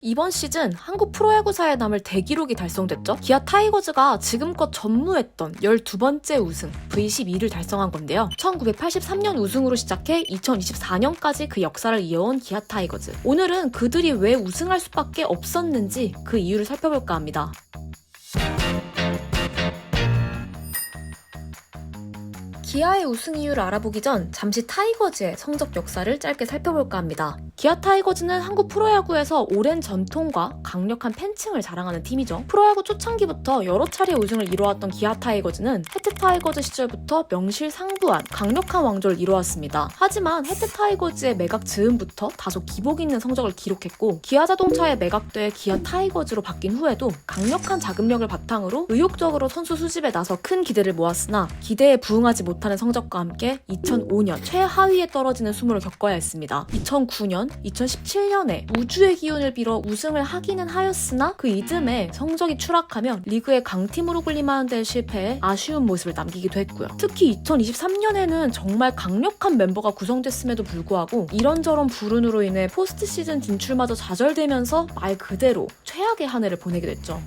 이번 시즌 한국 프로야구사에 남을 대기록이 달성됐죠. 기아 타이거즈가 지금껏 전무했던 12번째 우승 V12를 달성한 건데요. 1983년 우승으로 시작해 2024년까지 그 역사를 이어온 기아 타이거즈. 오늘은 그들이 왜 우승할 수밖에 없었는지 그 이유를 살펴볼까 합니다. 기아의 우승 이유를 알아보기 전 잠시 타이거즈의 성적 역사를 짧게 살펴볼까 합니다. 기아 타이거즈는 한국 프로야구에서 오랜 전통과 강력한 팬층을 자랑하는 팀이죠. 프로야구 초창기부터 여러 차례 우승을 이뤄왔던 기아 타이거즈는 해태 타이거즈 시절부터 명실상부한 강력한 왕조를 이뤄왔습니다. 하지만 해태 타이거즈의 매각 즈음부터 다소 기복 있는 성적을 기록했고 기아 자동차의 매각돼 기아 타이거즈로 바뀐 후에도 강력한 자금력을 바탕으로 의욕적으로 선수 수집에 나서 큰 기대를 모았으나 기대에 부응하지 못하는 성적과 함께 2005년 최하위에 떨어지는 수모를 겪어야 했습니다. 2009년, 2017년에 우주의 기운을 빌어 우승을 하기는 하였으나 그 이듬해 성적이 추락하며 리그의 강팀으로 군림하는 데 실패해 아쉬운 모습을 남기기도 했고요. 특히 2023년에는 정말 강력한 멤버가 구성됐음에도 불구하고 이런저런 불운으로 인해 포스트 시즌 진출마저 좌절되면서 말 그대로 최악의 한 해를 보내게 됐죠.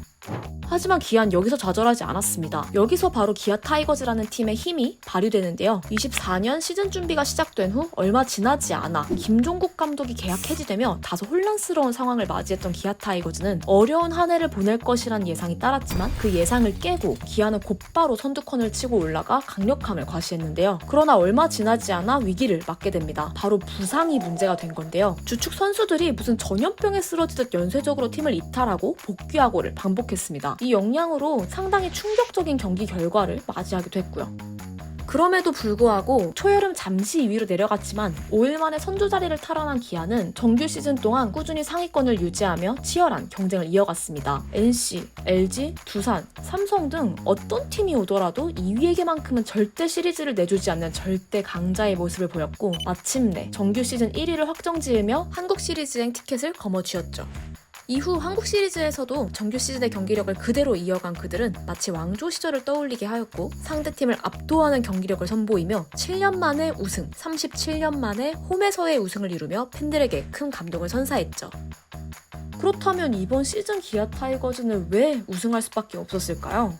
하지만 기아는 여기서 좌절하지 않았습니다. 여기서 바로 기아 타이거즈라는 팀의 힘이 발휘되는데요. 24년 시즌 준비가 시작된 후 얼마 지나지 않아 김종국 감독이 계약 해지되며 다소 혼란스러운 상황을 맞이했던 기아 타이거즈는 어려운 한 해를 보낼 것이란 예상이 따랐지만 그 예상을 깨고 기아는 곧바로 선두권을 치고 올라가 강력함을 과시했는데요. 그러나 얼마 지나지 않아 위기를 맞게 됩니다. 바로 부상이 문제가 된 건데요. 주축 선수들이 무슨 전염병에 쓰러지듯 연쇄적으로 팀을 이탈하고 복귀하고를 반복했습니다. 이 영향으로 상당히 충격적인 경기 결과를 맞이하기도 했고요. 그럼에도 불구하고 초여름 잠시 2위로 내려갔지만 5일 만에 선두 자리를 탈환한 기아는 정규 시즌 동안 꾸준히 상위권을 유지하며 치열한 경쟁을 이어갔습니다. NC, LG, 두산, 삼성 등 어떤 팀이 오더라도 2위에게만큼은 절대 시리즈를 내주지 않는 절대 강자의 모습을 보였고 마침내 정규 시즌 1위를 확정지으며 한국 시리즈행 티켓을 거머쥐었죠. 이후 한국 시리즈에서도 정규 시즌의 경기력을 그대로 이어간 그들은 마치 왕조 시절을 떠올리게 하였고 상대팀을 압도하는 경기력을 선보이며 7년 만에 우승, 37년 만에 홈에서의 우승을 이루며 팬들에게 큰 감동을 선사했죠. 그렇다면 이번 시즌 기아 타이거즈는 왜 우승할 수밖에 없었을까요?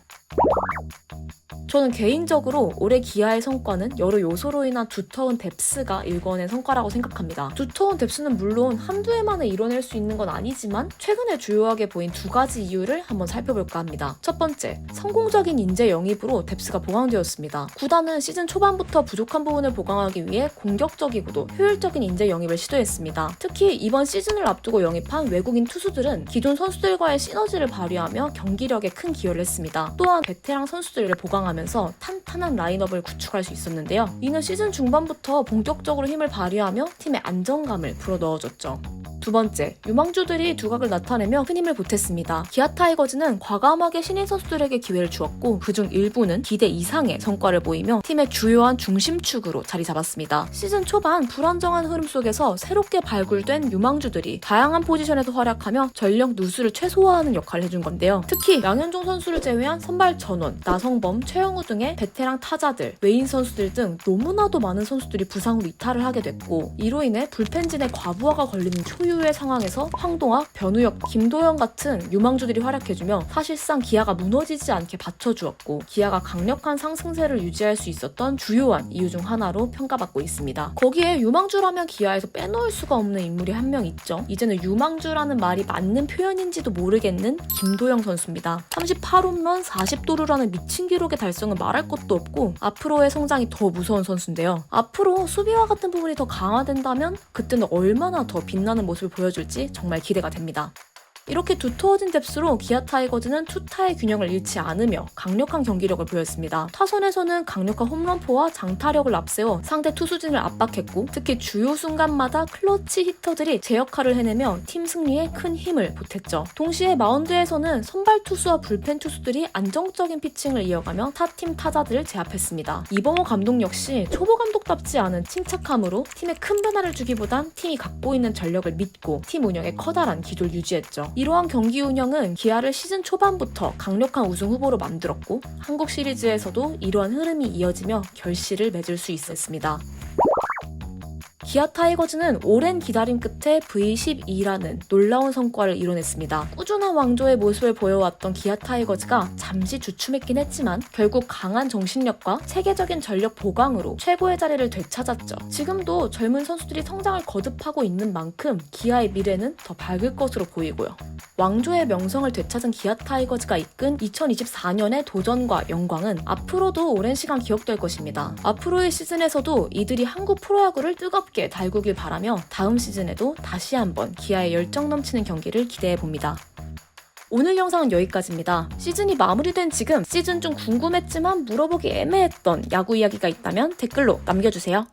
저는 개인적으로 올해 기아의 성과는 여러 요소로 인한 두터운 뎁스가 일궈낸 성과라고 생각합니다. 두터운 뎁스는 물론 한두 해 만에 이뤄낼 수 있는 건 아니지만 최근에 주요하게 보인 두 가지 이유를 한번 살펴볼까 합니다. 첫 번째, 성공적인 인재 영입으로 뎁스가 보강되었습니다. 구단은 시즌 초반부터 부족한 부분을 보강하기 위해 공격적이고도 효율적인 인재 영입을 시도했습니다. 특히 이번 시즌을 앞두고 영입한 외국인 투수들은 기존 선수들과의 시너지를 발휘하며 경기력에 큰 기여를 했습니다. 또한 베테랑 선수들을 보강하면서 탄탄한 라인업을 구축할 수 있었는데요. 이는 시즌 중반부터 본격적으로 힘을 발휘하며 팀의 안정감을 불어넣어줬죠. 두 번째, 유망주들이 두각을 나타내며 큰 힘을 보탰습니다. 기아 타이거즈는 과감하게 신인 선수들에게 기회를 주었고 그중 일부는 기대 이상의 성과를 보이며 팀의 주요한 중심축으로 자리 잡았습니다. 시즌 초반 불안정한 흐름 속에서 새롭게 발굴된 유망주들이 다양한 포지션에서 활약하며 전력 누수를 최소화하는 역할을 해준 건데요. 특히 양현종 선수를 제외한 선발 전원, 나성범, 최영우 등의 베테랑 타자들, 외인 선수들 등 너무나도 많은 선수들이 부상으로 이탈을 하게 됐고 이로 인해 불펜진의 과부하가 걸리는 초유의 상황에서 황동학, 변우혁, 김도영 같은 유망주들이 활약해주며 사실상 기아가 무너지지 않게 받쳐주었고 기아가 강력한 상승세를 유지할 수 있었던 주요한 이유 중 하나로 평가받고 있습니다. 거기에 유망주라면 기아에서 빼놓을 수가 없는 인물이 한 명 있죠. 이제는 유망주라는 말이 맞는 표현인지도 모르겠는 김도영 선수입니다. 38홈런 40도루라는 미친 기록의 달성은 말할 것도 없고 앞으로의 성장이 더 무서운 선수인데요. 앞으로 수비와 같은 부분이 더 강화된다면 그때는 얼마나 더 빛나는 모습을 보여줄지 정말 기대가 됩니다. 이렇게 두터워진 뎁스로 기아 타이거즈는 투타의 균형을 잃지 않으며 강력한 경기력을 보였습니다. 타선에서는 강력한 홈런포와 장타력을 앞세워 상대 투수진을 압박했고 특히 주요 순간마다 클러치 히터들이 제 역할을 해내며 팀 승리에 큰 힘을 보탰죠. 동시에 마운드에서는 선발 투수와 불펜 투수들이 안정적인 피칭을 이어가며 타팀 타자들을 제압했습니다. 이범호 감독 역시 초보 감독답지 않은 침착함으로 팀에 큰 변화를 주기보단 팀이 갖고 있는 전력을 믿고 팀 운영에 커다란 기조를 유지했죠. 이러한 경기 운영은 기아를 시즌 초반부터 강력한 우승 후보로 만들었고 한국 시리즈에서도 이러한 흐름이 이어지며 결실을 맺을 수 있었습니다. 기아 타이거즈는 오랜 기다림 끝에 V12라는 놀라운 성과를 이뤄냈습니다. 꾸준한 왕조의 모습을 보여왔던 기아 타이거즈가 잠시 주춤했긴 했지만 결국 강한 정신력과 체계적인 전력 보강으로 최고의 자리를 되찾았죠. 지금도 젊은 선수들이 성장을 거듭하고 있는 만큼 기아의 미래는 더 밝을 것으로 보이고요. 왕조의 명성을 되찾은 기아 타이거즈가 이끈 2024년의 도전과 영광은 앞으로도 오랜 시간 기억될 것입니다. 앞으로의 시즌에서도 이들이 한국 프로야구를 뜨겁게 달구길 바라며 다음 시즌에도 다시 한번 기아의 열정 넘치는 경기를 기대해봅니다. 오늘 영상은 여기까지입니다. 시즌이 마무리된 지금 시즌 중 궁금했지만 물어보기 애매했던 야구 이야기가 있다면 댓글로 남겨주세요.